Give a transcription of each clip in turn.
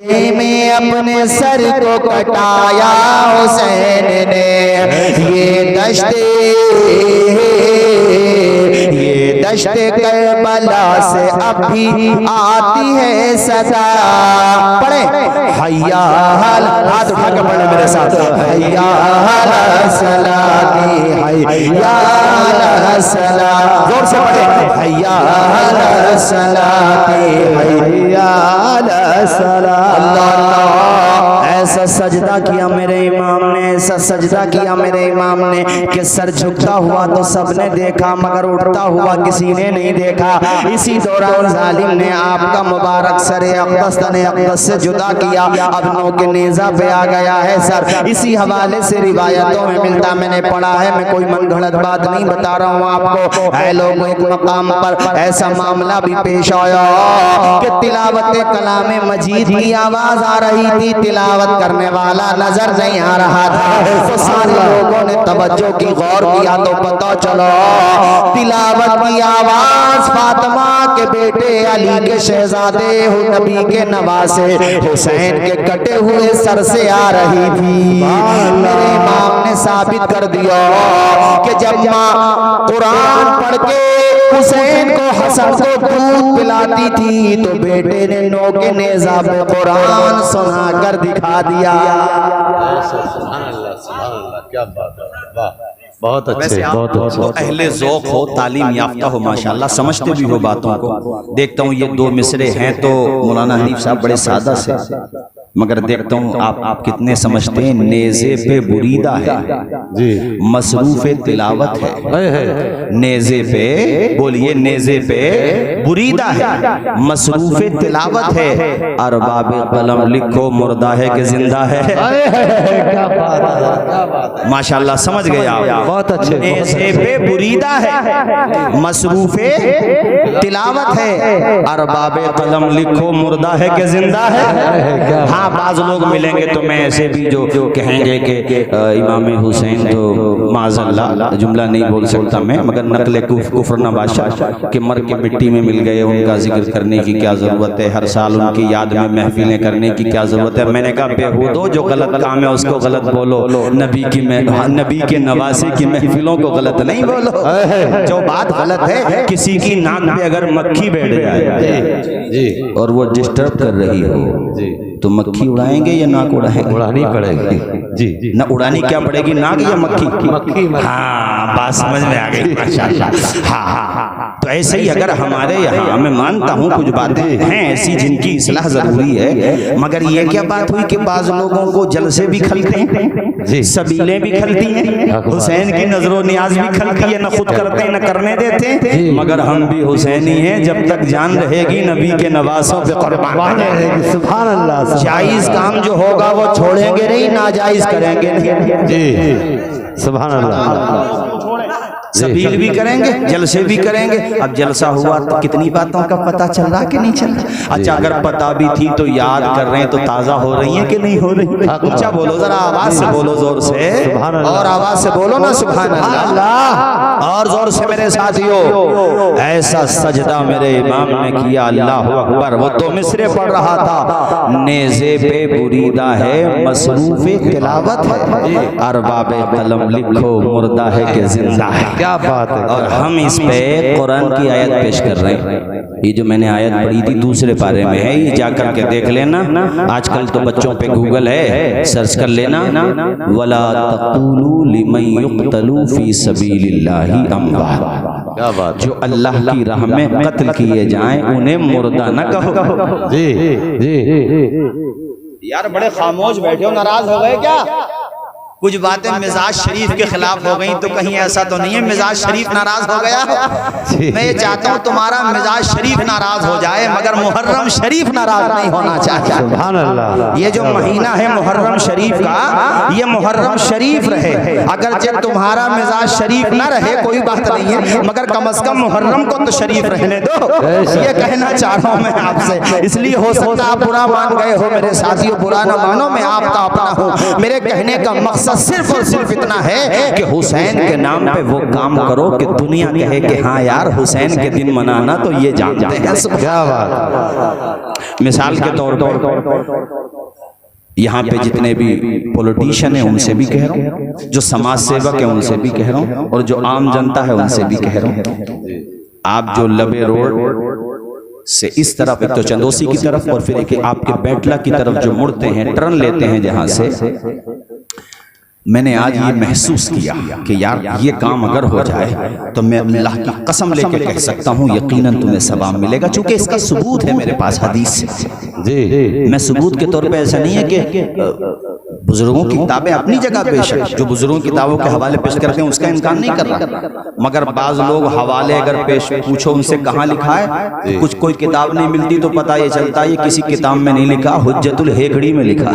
में अपने सर को कटाया हुसैन ने। ये दश्ते करबला से अब भी आती है सदा। पढ़े हैया हाथ उठा के पढ़े मेरे साथ। हैया सलाती हैया सला, जोर से पढ़े हैया सलाती हैया सला। अल्लाह ऐसा सजदा किया मेरे इमाम ने, ऐसा सजदा किया मेरे इमाम ने कि सर झुकता हुआ तो सबने देखा मगर उठता हुआ किसी ने नहीं देखा। इसी दौरान जालिम ने आपका मुबारक सर अक़दस तने अक़दस से जुदा किया। अब नो के नेज़ा पे आ गया है सर। इसी हवाले से रिवायतों में मिलता, मैंने पढ़ा है, मैं कोई मन गढ़ंत बात नहीं बता रहा हूँ आपको। ऐ लोगों, एक मकाम पर ऐसा मामला भी पेश आया कि तिलावत कलामे मजीद की आवाज आ रही थी, तिलावत करने वाला नजर नहीं आ रहा था। तो सारे लोगों ने तवज्जो की, गौर किया तो पता चला तिलावत की आवाज फातिमा के बेटे अली के शहजादे नबी के नवासे हुसैन के कटे हुए सर से आ रही थी। मेरे इमाम ने साबित कर दिया कि जब माँ कुरान पढ़ के हुसैन को हसन को दूध पिलाती थी तो बेटे ने नो के नेज़ा पे कुरान सुना कर दिखा दिया। क्या बात है, वाह, बहुत अच्छे, बहुत अच्छे। अहले ज़ौक़ हो, तालीम याफ्ता हो, माशाअल्लाह, समझते भी हो बातों को। देखता हूँ ये दो मिसरे हैं तो मौलाना हनीफ साहब बड़े सादा से, मगर देखता हूँ आप कितने समझते हैं। नेज़े पे बुरीदा है जी, मसरूफ़े तिलावत है। नेज़े पे बोलिए, नेज़े पे बुरीदा है, मसरूफ़े तिलावत है। अरबाब कलम लिखो मुर्दा है कि जिंदा है। क्या बात है, माशाअल्लाह, समझ गए आप, बहुत अच्छे। नेज़े पे बुरीदा है, मसरूफ़े तिलावत है। अरबाब कलम लिखो मुर्दा है कि जिंदा है। हाँ, बाज़ लोग मिलेंगे तो मैं ऐसे भी जो कहेंगे कि इमाम हुसैन तो माज़अल्लाह, जुमला नहीं बोल सकता मैं, मगर नकले कुफ्र नवाशा कि मर के मिट्टी में मिल गए, उनका जिक्र करने की क्या ज़रूरत है, हर साल उनकी याद में महफिलें करने की क्या ज़रूरत है। मैंने कहा बेहूदो, जो गलत काम है उसको गलत बोलो, नबी के नवासे की महफिलों को गलत नहीं बोलो। जो बात गलत है, किसी की नाक पे अगर मक्खी बैठ जाए जी और वो डिस्टर्ब कर रही हो जी, तो मक्खी उड़ाएंगे या नाक उड़ाएंगे? उड़ानी पड़ेगी जी जी। ना उड़ानी क्या पड़ेगी, नाक या मक्खी? मक्खी। हाँ, बात समझ में आ गई, माशाअल्लाह। हाँ हाँ हाँ, तो ऐसे ही अगर हमारे यहाँ, मैं मानता हूँ कुछ बातें हैं ऐसी जिनकी इस्लाह जरूरी है, मगर ये क्या बात हुई कि बाज़ लोगों को जलसे भी खलते हैं जी, सबीलें भी खलती हैं, हुसैन की नजरों नियाज भी खलती है, न खुद करते हैं न करने देते हैं। मगर हम भी हुसैनी हैं, जब तक जान रहेगी नबी के नवासों पे कुर्बान रहेगी। सुभान अल्लाह। जायज काम जो होगा वो छोड़ेंगे नहीं, नाजायज करेंगे नहीं जी, सुभान अल्लाह। सबील भी करेंगे, जलसे भी करेंगे। अब जलसा हुआ तो कितनी बातों का पता चल रहा कि नहीं चल रहा? अच्छा, अगर पता भी थी तो याद कर रहे हैं तो ताज़ा हो रही है कि नहीं हो रही? अच्छा बोलो, जरा आवाज से बोलो, जोर से, और आवाज से बोलो ना, सुभान अल्लाह, और जोर से मेरे साथियों। ऐसा सजदा मेरे इमाम ने किया, अल्लाह अकबर। वो तो मिसरे पढ़ रहा था, नेज़े पे बुरीदा है, मसरूफ़े तिलावत है, अरबाब कलम लिखो मुर्दा है कि जिंदा है। क्या बात है। और हम इस पे कुरान की आयत पेश कर रहे हैं। ये जो मैंने आयत पढ़ी थी दूसरे पारे में है, ये जाकर के देख लेना। आजकल तो बच्चों पे गूगल है, सर्च कर लेना। वला तक़ूलू लिमन युक़तलू फी सबीलिल्लाहि अमवात। क्या बात। जो अल्लाह की राह में कत्ल किए जाएं उन्हें मुर्दा न कहो। जी जी। यार बड़े खामोश बैठे हो, नाराज हो गए क्या? कुछ बातें मिजाज शरीफ के खिलाफ हो गई तो कहीं ऐसा तो नहीं है मिजाज शरीफ नाराज हो गया? मैं ये चाहता हूँ तुम्हारा मिजाज शरीफ नाराज हो जाए, मगर मुहर्रम शरीफ नाराज नहीं होना चाहिए। सुभान अल्लाह। ये जो महीना है मुहर्रम शरीफ का, ये मुहर्रम शरीफ रहे। अगर जब तुम्हारा मिजाज शरीफ ना रहे कोई बात नहीं है, मगर कम से कम मुहर्रम को तो शरीफ रहने दो। ये कहना चाह रहा हूँ मैं आपसे। इसलिए हो सकता है आप बुरा मान गए हो मेरे साथियों, बुरा न मानो, मैं आपका अपना हूँ। मेरे कहने का मकसद सिर्फ और सिर्फ इतना है कि हुसैन के नाम पे वो काम करो कि दुनिया कहे कि हाँ यार हुसैन के दिन मनाना तो ये जानते हैं। क्या बात। मिसाल के तौर पर यहाँ पे जितने भी पॉलिटिशियन हैं उनसे भी कह रहा हूँ, जो समाज सेवक है उनसे भी कह रहा हूँ, और जो आम जनता है उनसे भी कह रहा हूँ, आप जो लबे रोड से इस तरफ, एक तो चंदोसी की तरफ और फिर एक आपके बैटला की तरफ जो मुड़ते हैं, टर्न लेते हैं जहाँ से, मैंने आज ये महसूस किया कि यार ये काम अगर हो जाए तो मैं अल्लाह की कसम लेके कह सकता हूँ यकीनन तुम्हें सवाब मिलेगा, क्योंकि इसका सबूत है मेरे पास हदीस से। जी, मैं सबूत के तौर पे ऐसा नहीं है कि बुजुर्गों की किताबें अपनी जगह बेशक, जो बुजुर्गों की किताबों के हवाले पेश करते हैं उसका इनकार नहीं कर रहा, मगर बाज लोग हवाले अगर पेश पूछो उनसे कहाँ लिखा है, कुछ कोई किताब नहीं मिलती तो पता ये चलता है ये किसी किताब में नहीं लिखा, हुज्जतुल हेकड़ी में लिखा।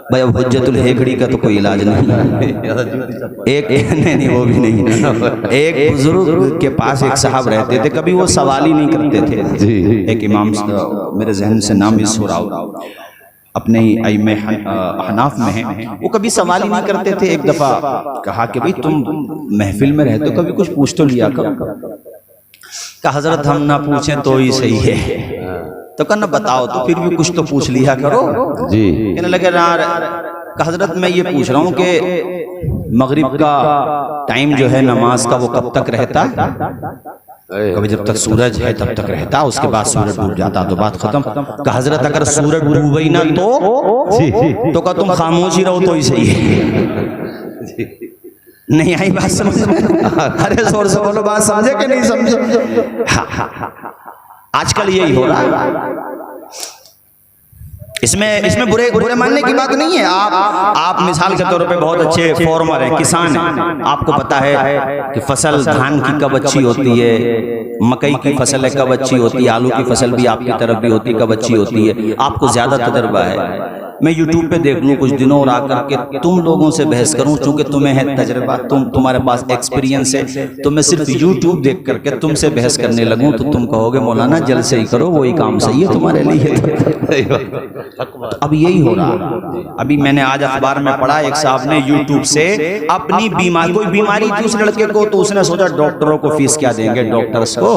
भाई अब हुज्जतुल हेकड़ी का तो कोई इलाज नहीं, एक नहीं वो भी नहीं। एक बुजुर्ग के पास एक साहब रहते थे, कभी वो सवाल ही नहीं करते थे। एक इमाम, मेरे जहन से नाम भी सुराव, अपने ही अइम्मे हनाफ में हैं, वो कभी सवाल ही नहीं करते थे। एक दफा कहा कि भाई तुम महफिल में रहते हो, कभी कुछ पूछ तो लिया करो। कहा हजरत हम ना पूछें तो ही सही है, तो कहना बताओ तो फिर भी कुछ तो पूछ लिया करो। जी, कहने लगे यार हजरत मैं ये पूछ रहा हूँ कि मगरिब का टाइम जो है नमाज का वो कब तक रहता है? कभी जब तक सूरज है तब तक रहता, उसके बाद सूरज डूब जाता तो बात खत्म। कहा हजरत अगर सूरज डूब ही ना तो का तुम खामोश ही रहो तो ही सही है। नहीं आई बात समझ में? अरे जोर से बोलो, बात समझे कि नहीं समझे? आजकल यही हो रहा है। इसमें बुरे मानने की बात नहीं है। आप मिसाल के तौर पे बहुत अच्छे फार्मर हैं, किसान हैं, आपको पता है कि फसल धान की कब अच्छी होती है, मकई की फसल है कब अच्छी होती है, आलू की फसल भी आपकी तरफ भी होती है कब अच्छी होती है, आपको ज्यादा तजर्बा है। मैं यूट्यूब पे देख लूँ कुछ दिनों और आकर के तुम लोगों से बहस करूं, चूंकि तुम्हें है तजर्बा, तुम्हारे पास एक्सपीरियंस है, तो मैं सिर्फ यूट्यूब देख करके तुमसे बहस करने लगूं तो तुम कहोगे मौलाना जल्द से ही करो, वही काम सही है तुम्हारे लिए। अब यही हो रहा। अभी मैंने आज अखबार में पढ़ा, एक साहब ने यूट्यूब से अपनी बीमारी, कोई बीमारी थी उस लड़के को, तो उसने सोचा डॉक्टरों को फीस क्या देंगे, डॉक्टर्स को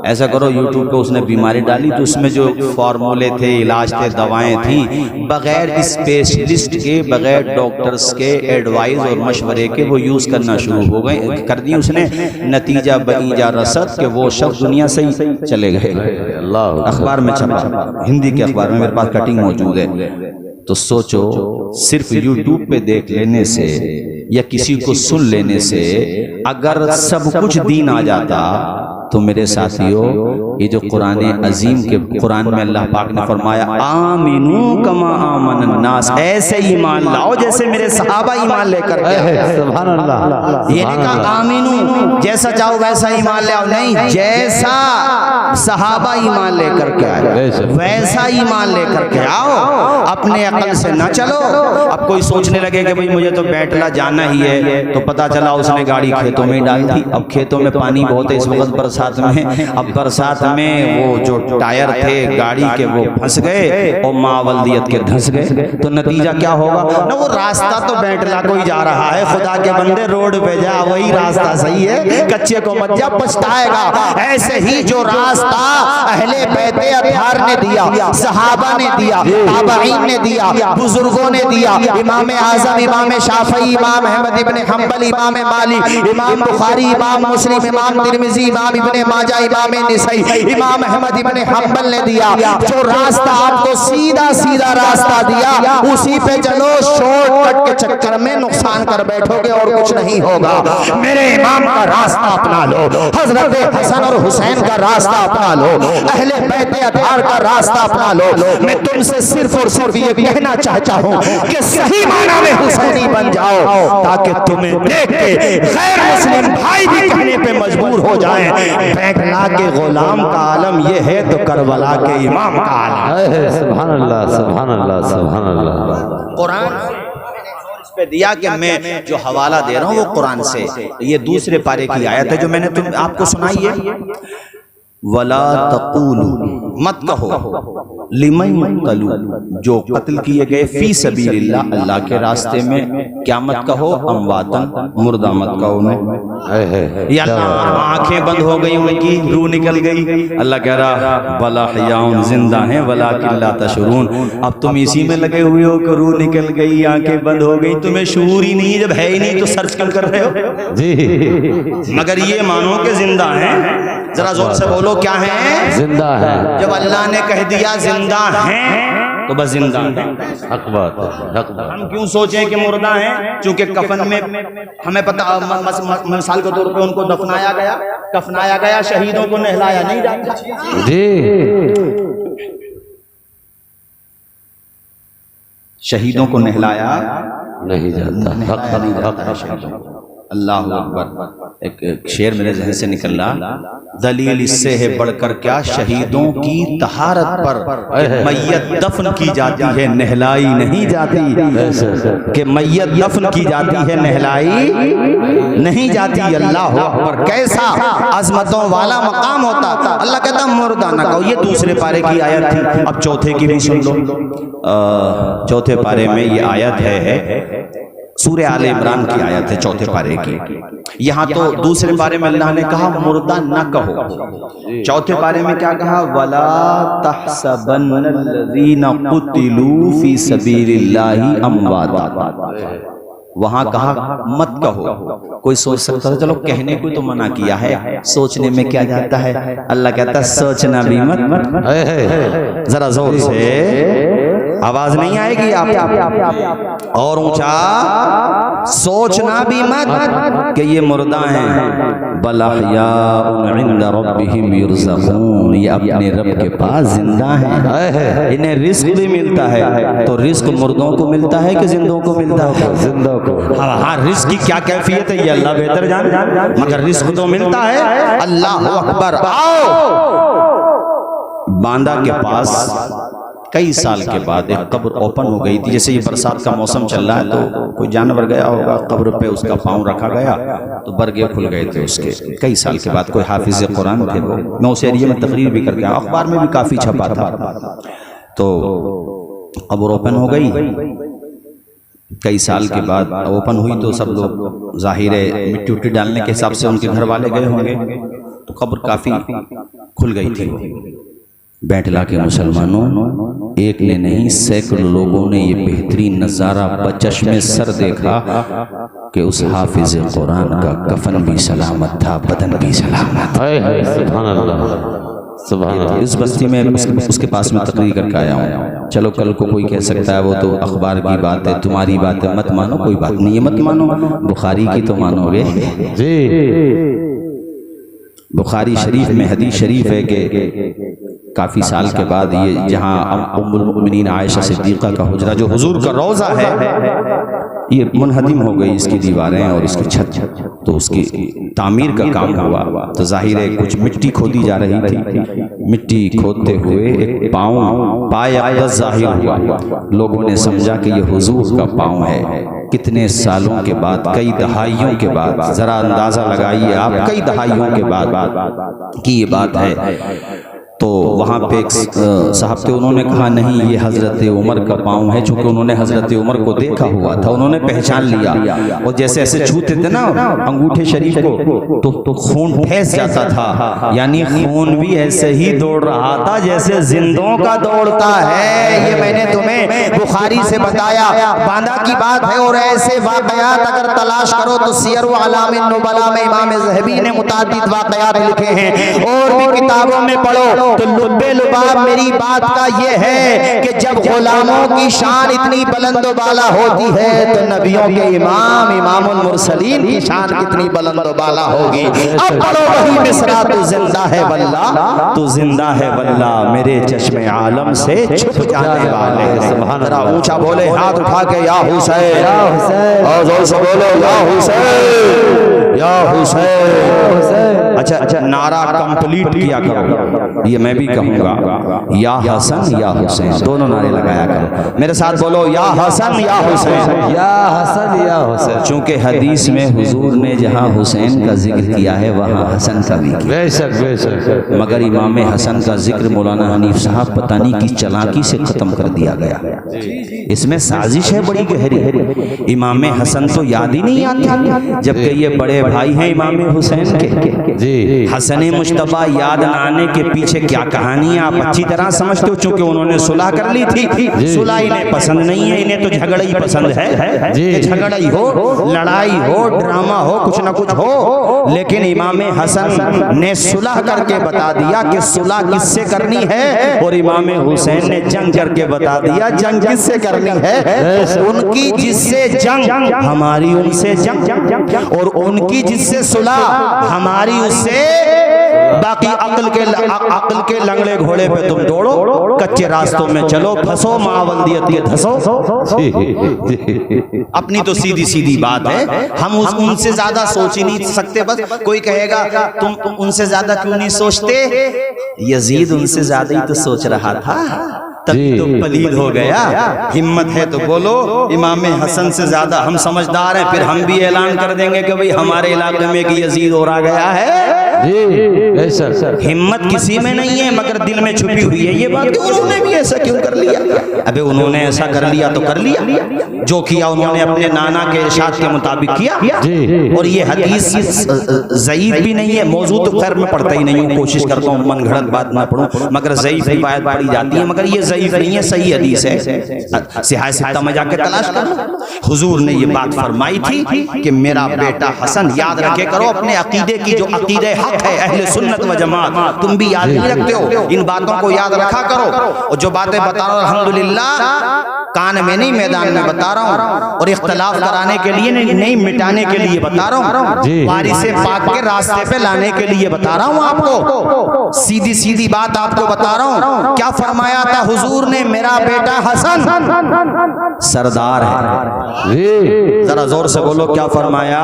ऐसा करो, यूट्यूब पे उसने बीमारी डाली तो उसमें जो फार्मूले थे, इलाज थे, दवाएं थी, बगैर स्पेशलिस्ट के, बगैर डॉक्टर्स के एडवाइस और मशवरे के वो यूज करना शुरू हो गए कर दी उसने। नतीजा बनीजा रसद के वो शख्स दुनिया से ही चले गए। अखबार में छपा, हिंदी के अखबार में, मेरे पास कटिंग मौजूद है। तो सोचो सिर्फ यूट्यूब पे देख लेने से या किसी को सुन लेने से अगर सब कुछ दीन आ जाता तो मेरे साथियों, ये जो कुरान अजीम के कुरान में अल्लाह पाक ने फरमाया आमीनू कमा आमन नास, ऐसे ईमान लाओ जैसे मेरे सहाबा ईमान लेकर गए। सुभान अल्लाह। ये नहीं कहा आमीनू जैसा चाहो वैसा ईमान ले आओ, नहीं, जैसा सहाबा ईमान लेकर के आए वैसा ईमान लेकर के आओ, अपने अकल से न चलो। अब कोई सोचने लगे कि भाई मुझे तो बैटला जाना ही है, तो पता चला उसने गाड़ी खेतों में डाल दी। अब खेतों में पानी बहुत है इस वक्त बरसात में, अब बरसात में वो जो टायर थे गाड़ी के वो फंस गए और मावल्दियत के धंस गए, तो नतीजा क्या होगा ना, वो रास्ता तो बैटला को ही जा रहा है। खुदा के बंदे रोड पे जा, वही रास्ता सही है, कच्चे को मत जा, पछताएगा। ऐसे ही जो रास्ता अहले बैते अतहार ने दिया, सहाबा ने दिया, ताबईन ने दिया, बुजुर्गों ने दिया, इमाम आजम, इमाम शाफई, इमाम अहमद इब्ने हंबल, इमाम मालिक, इमाम बुखारी, इमाम मुस्लिम, इमाम तिरमिजी, इमाम इब्ने माजा, इमाम निसई, इमाम अहमद इब्ने हंबल ने दिया। जो रास्ता आपको सीधा सीधा रास्ता दिया उसी पे चलो, शॉर्टकट के चक्कर में नुकसान कर बैठोगे और कुछ नहीं होगा। मेरे इमाम का रास्ता अपना लो, हजरत हसन और हुसैन का रास्ता अपना लो, अहले बैते अतहार का रास्ता अपना लो। मैं तुमसे सिर्फ और सिर्फ ये कहना चाहता हूँ कि सही माना में हुसैनी बन जाओ, ताकि तुम्हें देख के गैर मुस्लिम भाई भी कहने पे मजबूर हो जाएं बैटला के गुलाम का आलम ये है तो करबला के इमाम का आलम। सुभान अल्लाह, सुभान अल्लाह, सुभान अल्लाह। कुरान पे दिया कि मैं जो हवाला दे रहा हूँ वो कुरान से, ये दूसरे पारे की आयत है जो मैंने आपको सुनाई है। वला तक़ूलू मत कहो लिमन युक्तलू, जो कत्ल किए गए फी सबीलिल्लाह, अल्लाह के रास्ते में, क्या मत कहो अमवातन, मुर्दा मत कहो उन्हें। या आंखें बंद हो गई उनकी, रूह निकल गई, अल्लाह कह रहा वला हयाउन, जिंदा हैं वलाकिन ला तशउरून। अब तुम इसी में लगे हुए हो कि रूह निकल गई, आंखें बंद हो गई, तुम्हें शऊर ही नहीं है, जब है ही नहीं तो सर्च क्यों कर रहे हो जी। मगर ये मानो कि जिंदा हैं, जरा जोर से बोलो क्या है, जिंदा है। जब अल्लाह ने कह दिया जिंदा हैं तो बस जिंदा हैं। हक बात है, हक बात। हम क्यों सोचें कि मुर्दा हैं, क्योंकि कफन में हमें पता, मिसाल के तौर पे उनको दफनाया गया, शहीदों को नहलाया नहीं जाता जी, शहीदों को नहलाया नहीं जाता। हक नहीं हक जाता है शहीदों को। अल्लाह अकबर। एक शेर मेरे जहन से निकल रहा, दलील इससे है बढ़कर क्या, शहीदों की तहारत पर मैयत दफन की जाती है, नहलाई नहीं जाती, कि मैयत दफन की जाती है, नहलाई नहीं जाती। अल्लाह अकबर, कैसा अजमतों वाला मकाम होता। अल्लाह कहता मुर्दा ना कहो। ये दूसरे पारे की आयत थी, अब चौथे की भी सुन लो। चौथे पारे में ये आयत है, सूरह आले इमरान की आयत है, चौथे पारे की। यहाँ तो दूसरे पारे में अल्लाह ने कहा मुर्दा न कहो, चौथे पारे में क्या कहा, वला तहसबन्नल्लज़ीना कुतिलू फी सबीलिल्लाहि अमवाता। वहां कहा मत कहो। कोई सोच सकता था चलो कहने को तो मना किया है, सोचने में क्या जाता है। अल्लाह कहता सोचना भी मत। जरा जोर से, आवाज नहीं आएगी आप, और ऊंचा, सोचना भी मत कि ये मुर्दा हैं, बला हयाउन इंदा रब्बिहिम युरज़क़ून, ये अपने रब के पास जिंदा हैं, इन्हें रिस्क भी मिलता है। तो रिस्क मुर्दों को मिलता है कि जिंदों को मिलता है? जिंदों को। हाँ, रिस्क की क्या कैफियत है ये अल्लाह बेहतर जान, मगर रिस्क तो मिलता है। अल्लाह अकबर। आओ, बांदा के पास कई साल के बाद एक कब्र ओपन हो गई थी। जैसे ये बरसात का मौसम चल रहा है तो कोई जानवर गया होगा, कब्र पे उसका पाँव रखा गया तो बरगे खुल गए थे उसके। कई साल के बाद कोई हाफिज कुरान थे वो, मैं उस एरिया में तकरीर भी करके आया, अखबार में भी काफ़ी छपा था। तो कब्र ओपन हो गई, कई साल के बाद ओपन हुई तो सब लोग जाहिर है मिट्टी उट्टी डालने के हिसाब से उनके घर वाले गए होंगे, तो कब्र काफ़ी खुल गई थी। बैठला के मुसलमानों, एक ने नहीं सैकड़ों लोगों ने ये बेहतरीन नज़ारा बचश्मे सर देखा कि उस हाफिज कुरान का कफन भी सलामत था, बदन भी सलामत। सुभान अल्लाह, सुभान अल्लाह। इस बस्ती में उसके पास में तकरीर करके आया हूँ। चलो कल को कोई कह सकता है वो तो अखबार की बात है, तुम्हारी बात है, मत मानो, कोई बात नहीं है, मत मानो, बुखारी की तो मानोगे जी। बुखारी शरीफ में हदीस शरीफ है कि काफ़ी साल के बाद ये जहाँ उम्मुल मोमिनीन आयशा सिद्दीक़ा का हुजरा जो हुजूर का रोज़ा है, ये मुनहदिम हो गई इसकी दीवारें और इसकी छत, तो उसकी तामीर का काम हुआ। तो जाहिर है कुछ मिट्टी खोदी जा रही थी, मिट्टी खोदते हुए एक पाय अक़दस ज़ाहिर हुआ। लोगों ने समझा कि ये हुजूर का पाँव है। कितने सालों के बाद, कई दहाइयों के बाद, ज़रा अंदाज़ा लगाइए आप, कई दहाइयों के बाद की ये बात है। तो वहाँ पे एक साहब थे, उन्होंने कहा नहीं ये हज़रत उमर का पाँव है। चूँकि उन्होंने हज़रत उमर को देखा हुआ था, उन्होंने पहचान लिया, और जैसे ऐसे छूते थे ना अंगूठे शरीफ को तो खून फैस जाता था, यानी खून भी ऐसे ही दौड़ रहा था जैसे जिंदों का दौड़ता है। ये मैंने तुम्हें बुखारी से बताया, बांदा की बात है। और ऐसे वाक़यात अगर तलाश करो तो सियर व अलामिन नुबला में इमाम ज़हबी ने मुतादिद वाक़यात लिखे हैं, और भी किताबों में पढ़ो तो लुब्बे लुबाब मेरी बात का ये है कि जब गुलामों की शान इतनी बुलंद बाला होती है तो नबियों के इमाम इमामुल मुरसलीन की शान कितनी बुलंद बाला होगी। अब पढ़ो वही मिसरा, तू जिंदा है वल्लाह, तू जिंदा है वल्लाह, मेरे चश्मे आलम से छुप जाने वाले। जरा ऊंचा बोले, हाथ उठा के या हुसैन, और जोर से बोलो या हुसैन, या हुसैन। अच्छा नारा कंप्लीट किया करो, ये मैं भी कहूंगा, या हसन या हुसैन, दोनों नारे लगाया करो। मेरे साथ बोलो, या हसन या हुसैन, या हसन या हुसैन। चूंकि हदीस में हुजूर ने जहां हुसैन का जिक्र किया है वहां हसन का भी किया, बेशक बेशक। मगर इमाम हसन का जिक्र मौलाना हनीफ साहब पता नहीं किस चालाकी से खत्म कर दिया गया। इसमें साजिश है बड़ी गहरी। इमाम हसन तो याद ही नहीं आती, जबकि ये बड़े भाई हैं इमाम हुसैन के। जी हसन मुश्तबा याद न आने के पीछे क्या कहानी है आप अच्छी तरह समझते हो, चूंकि उन्होंने सुलह कर ली थी। सुलह इन्हें पसंद नहीं है, इन्हें तो झगड़ा ही पसंद है। झगड़ा ही हो, लड़ाई हो, ड्रामा हो, कुछ ना कुछ हो, लेकिन इमाम हसन ने सुलह करके बता दिया कि सुलह किससे करनी है, और इमाम हुसैन ने जंग करके बता दिया जंग किससे करनी है। उनकी जिससे जंग हमारी उनसे जंग, और उनकी जिससे सुलह हमारी उससे। बाकी अक्ल के लंगड़े घोड़े पे तुम दौड़ो, कच्चे रास्तों में चलो, फंसो, मावल्दियत धसो। अपनी तो सीधी सीधी बात है, हम उनसे ज्यादा सोच ही नहीं सकते। बस कोई कहेगा तुम उनसे ज्यादा क्यों नहीं सोचते, यजीद उनसे ज्यादा ही तो सोच रहा था, तभी तो पलीद हो गया। हिम्मत है तो बोलो, इमाम हसन से ज्यादा हम समझदार हैं, फिर हम भी ऐलान कर देंगे कि भाई हमारे इलाके में कि यजीद और आ गया है। हिम्मत किसी में नहीं है, मगर दिल में छुपी हुई है ये बात कि उन्होंने भी ऐसा क्यों कर लिया। अबे उन्होंने ऐसा कर लिया तो कर लिया, जो किया उन्होंने अपने नाना के इरशाद के मुताबिक किया। और ये हदीस ज़ईफ भी नहीं है, मौजू तो खैर मैं पढ़ता ही नहीं हूँ, कोशिश करता हूँ मन घड़त बात ना पढ़ूं, मगर ज़ईफ रिवायत पढ़ी जाती है, मगर ये ज़ईफ नहीं है, सही हदीस है। सिहाह सित्ता में जाके तलाश कर लो। हुजूर ने ये बात फरमाई थी कि मेरा बेटा हसन, याद रखे करो अपने अकीदे की, जो अकीदे हक है अहले सुन्नत व जमात, तुम भी याद नहीं रखते हो, इन बातों को याद रखा करो। और जो बातें बता रहा हूं अल्हम्दुलिल्लाह कान में नहीं मैदान में बता रहा हूं, और इख्तलाफ कराने के लिए नहीं, मिटाने के लिए बता रहा हूं, वारिसे पाक के रास्ते पे लाने के लिए बता रहा हूं आपको। सीधी सीधी बात आपको बता रहा हूं। क्या फरमाया था हुजूर ने, मेरा बेटा हसन सरदार है। जरा जोर से बोलो, क्या फरमाया,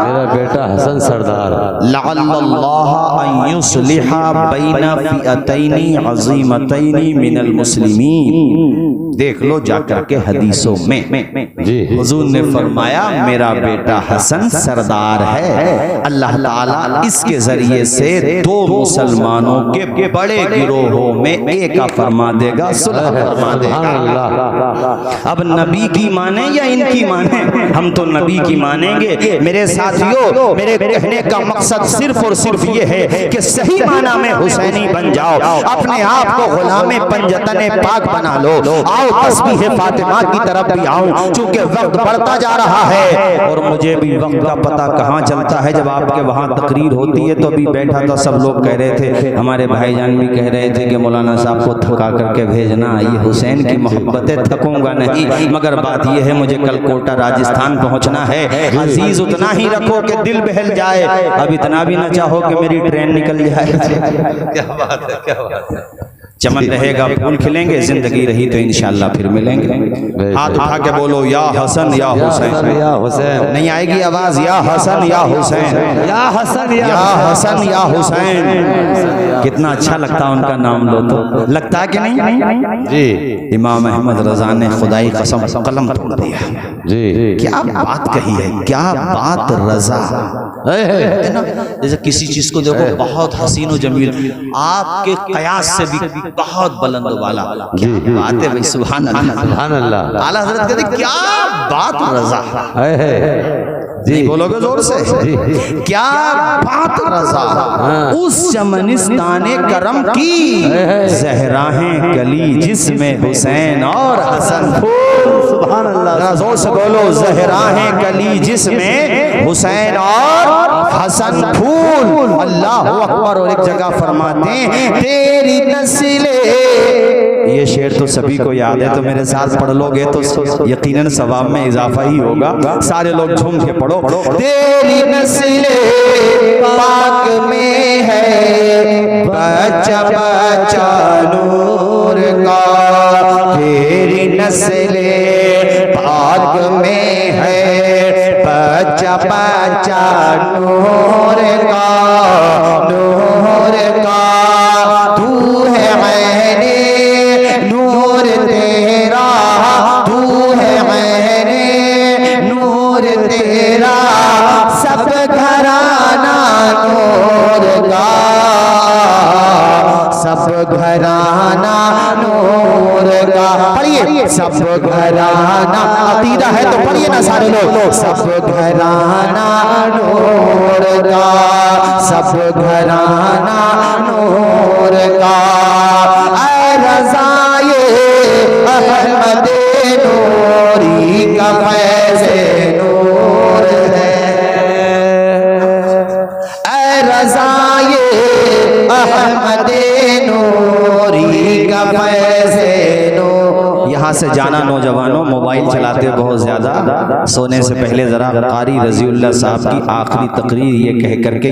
मेरा बेटा हसन सरदार। लअल्लाह अन युस्लिहा बैना फिअतैनी अज़ीमतैनी मिनल मुस्लिमीन। देख लो जाकर के हदीसों में हुजूर ने फरमाया मेरा बेटा हसन सरदार है। अल्लाह ताला इसके जरिए से दो मुसलमानों के बड़े गिरोहों में एक का फरमा देगा, सुलह फरमा देगा। अब नबी की माने या इनकी माने, हम तो नबी की मानेंगे। मेरे साथियों, मेरे कहने का मकसद सिर्फ और सिर्फ ये है कि सही माना में हुसैनी बन जाओ, अपने आप को गुलामे पंजतने पाक बना लो। आओ तस्बीह फातिमा की तरफ भी आऊं, चूंकि वक्त बढ़ता जा रहा है और मुझे भी वक्त का पता कहाँ चलता है। जब आपके वहाँ तकरीर होती है तो अभी बैठा था, सब लोग कह रहे थे, हमारे भाईजान भी कह रहे थे कि मौलाना साहब को थका करके भेजना, ये हुसैन की मोहब्बतें, थकूंगा नहीं, मगर बात यह है मुझे कल कोटा राजस्थान पहुँचना है। अजीज उतना ही रखो कि दिल बहल जाए, अब इतना भी न चाहो कि मेरी ट्रेन निकल जाए। क्या बात है, क्या बात है। चमन रहेगा, फूल खिलेंगे, जिंदगी रही तो इंशाल्लाह फिर मिलेंगे। हाथ उठा के बोलो, या हसन या हुसैन। या हुसैन। नहीं आएगी आवाज, या हसन या हुसैन, या हसन या हसन या हुसैन। कितना अच्छा लगता है उनका नाम लो तो, लगता है कि नहीं जी। इमाम अहमद रजा ने खुदाई कसम कलम तोड़ दिया जी। क्या बात कही है, क्या बात रजा है ना। जैसे किसी चीज को देखो बहुत हसीन जमील, आपके कयास से भी बहुत बुलंद वाला, क्या बात है भाई, सुभान अल्लाह, सुभान अल्लाह। आला हज़रत कहते क्या बात रजा जी, बोलोगे जोर से, क्या बात रजा, उस चमनिस्ताने करम की ज़हराहें कली जिसमें हुसैन और हसन फूल। सुभान अल्लाह, जोर से बोलो, ज़हराहें कली जिसमें हुसैन और हसन फूल। अल्लाह अकबर। और एक जगह फरमाते हैं, तेरी नस्ले, ये शेर तो सभी को याद है, तो मेरे साथ पढ़ लोगे तो यकीनन सवाब में इजाफा ही होगा। सारे लोग झूम के पढ़ो। तेरी नस्ले पाक में है बच्चा बच्चा नूर का, तेरी नस्ले पाक में है बच्चा बच्चा नूर का, का। पढ़िए सब घराना, अकीदा है तो पढ़िए ना सारे लोग। सब घराना नूर का, सब घराना नूर का, ऐ रज़ाए अहमद नूरी का फैज़े नूर है, ऐ रज़ाए अहमद नूरी का फैज़े नूर। यहाँ से जाना नौजवानों, मोबाइल चलाते बहुत ज्यादा, सोने से पहले जरा कारी रज़ीउल्लाह साहब की आखिरी तकरीर ये कह करके